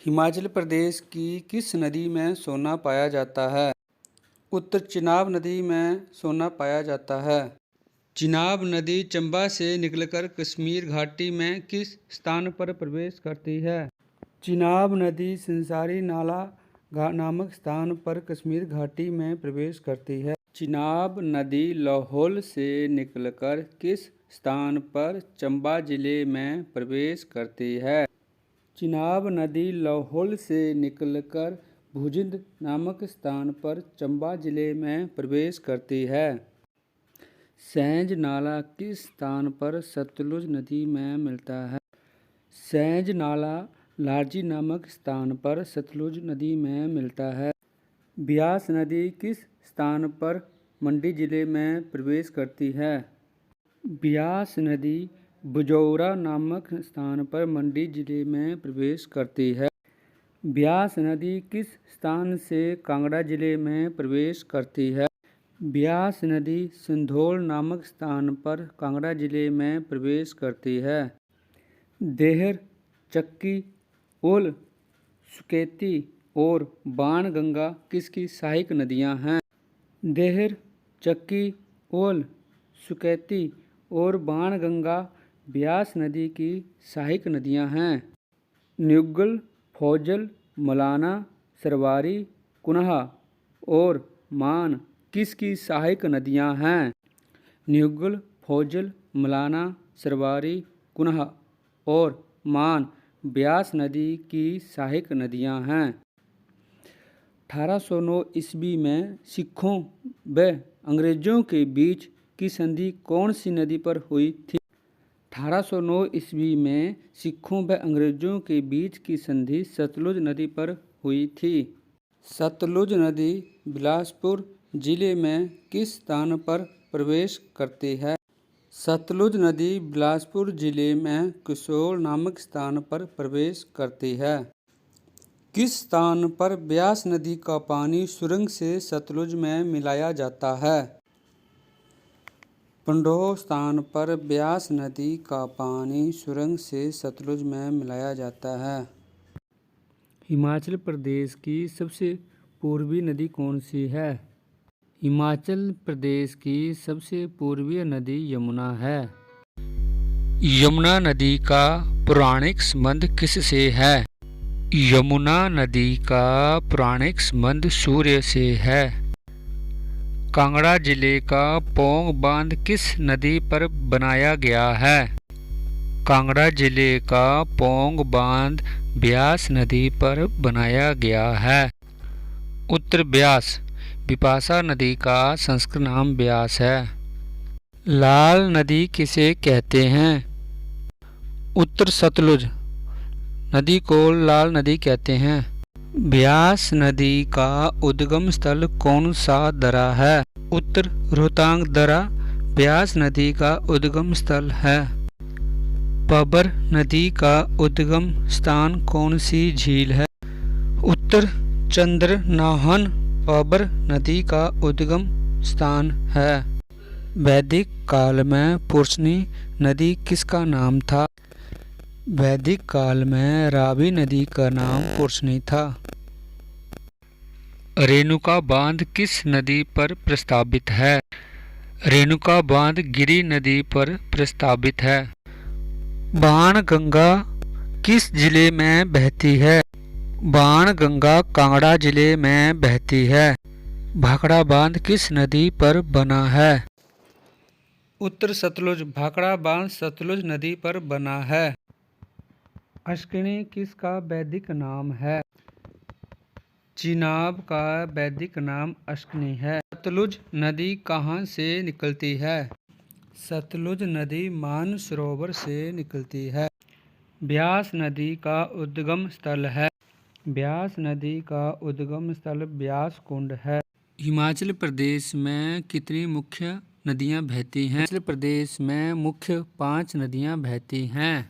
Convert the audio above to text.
हिमाचल प्रदेश की किस नदी में सोना पाया जाता है? उत्तर चिनाब नदी में सोना पाया जाता है। चिनाब नदी चंबा से निकलकर कश्मीर घाटी में किस स्थान पर प्रवेश करती है? चिनाब नदी संसारी नाला नामक स्थान पर कश्मीर घाटी में प्रवेश करती है। चिनाब नदी लाहौल से निकलकर किस स्थान पर चंबा जिले में प्रवेश करती है? चिनाब नदी लाहौल से निकलकर भुजिंद नामक स्थान पर चंबा जिले में प्रवेश करती है। सैंज नाला किस स्थान पर सतलुज नदी में मिलता है? सैंज नाला लारजी नामक स्थान पर सतलुज नदी में मिलता है। ब्यास नदी किस स्थान पर मंडी जिले में प्रवेश करती है? ब्यास नदी बजौरा नामक स्थान पर मंडी जिले में प्रवेश करती है। ब्यास नदी किस स्थान से कांगड़ा जिले में प्रवेश करती है? ब्यास नदी संधोल नामक स्थान पर कांगड़ा जिले में प्रवेश करती है। देहर, चक्की, ओल, सुकेती और बाणगंगा किसकी सहायक नदियां हैं? देहर, चक्की, ओल, सुकेती और बाणगंगा ब्यास नदी की सहायक नदियां हैं। न्युगल, फौजल, मलाना, सरवारी, कुनहा और मान किसकी सहायक नदियां हैं? न्युगल, फौजल, मलाना, सरवारी, कुनहा और मान ब्यास नदी की सहायक नदियां हैं। 1809 ईस्वी में सिखों व अंग्रेजों के बीच की संधि कौन सी नदी पर हुई थी? 1809 ईस्वी में सिखों व अंग्रेजों के बीच की संधि सतलुज नदी पर हुई थी। सतलुज नदी बिलासपुर जिले में किस स्थान पर प्रवेश करती है? सतलुज नदी बिलासपुर जिले में कसोल नामक स्थान पर प्रवेश करती है। किस स्थान पर ब्यास नदी का पानी सुरंग से सतलुज में मिलाया जाता है? पंडोह स्थान पर ब्यास नदी का पानी सुरंग से सतलुज में मिलाया जाता है। हिमाचल प्रदेश की सबसे पूर्वी नदी कौन सी है? हिमाचल प्रदेश की सबसे पूर्वीय नदी यमुना है। यमुना नदी का पौराणिक संबंध किससे है? यमुना नदी का पौराणिक संबंध सूर्य से है। कांगड़ा जिले का पोंग बांध किस नदी पर बनाया गया है? कांगड़ा जिले का पोंग बांध ब्यास नदी पर बनाया गया है। उत्तर ब्यास बिपाशा नदी का संस्कृत नाम ब्यास है। लाल नदी किसे कहते हैं? उत्तर सतलुज नदी को लाल नदी कहते हैं। ब्यास नदी का उद्गम स्थल कौन सा दरा है? उत्तर रोहतांग दरा ब्यास नदी का उद्गम स्थल है। पबर नदी का उद्गम स्थान कौन सी झील है? उत्तर चंद्रनाहन पबर नदी का उद्गम स्थान है। वैदिक काल में पुरुषनी नदी किसका नाम था? वैदिक काल में रावी नदी का नाम पुरुषनी था। रेणुका बांध किस नदी पर प्रस्तावित है? रेणुका बांध गिरि नदी पर प्रस्तावित है। बाणगंगा किस जिले में बहती है? बाणगंगा कांगड़ा जिले में बहती है। भाखड़ा बांध किस नदी पर बना है? उत्तर सतलुज भाखड़ा बांध सतलुज नदी पर बना है। अश्किनी किसका वैदिक नाम है? चिनाब का वैदिक नाम अश्किनी है। सतलुज नदी कहाँ से निकलती है? सतलुज नदी मानसरोवर से निकलती है। ब्यास नदी का उद्गम स्थल है। ब्यास नदी का उद्गम स्थल ब्यास कुंड है। हिमाचल प्रदेश में कितनी मुख्य नदियां बहती हैं? हिमाचल प्रदेश में मुख्य 5 नदियां बहती हैं।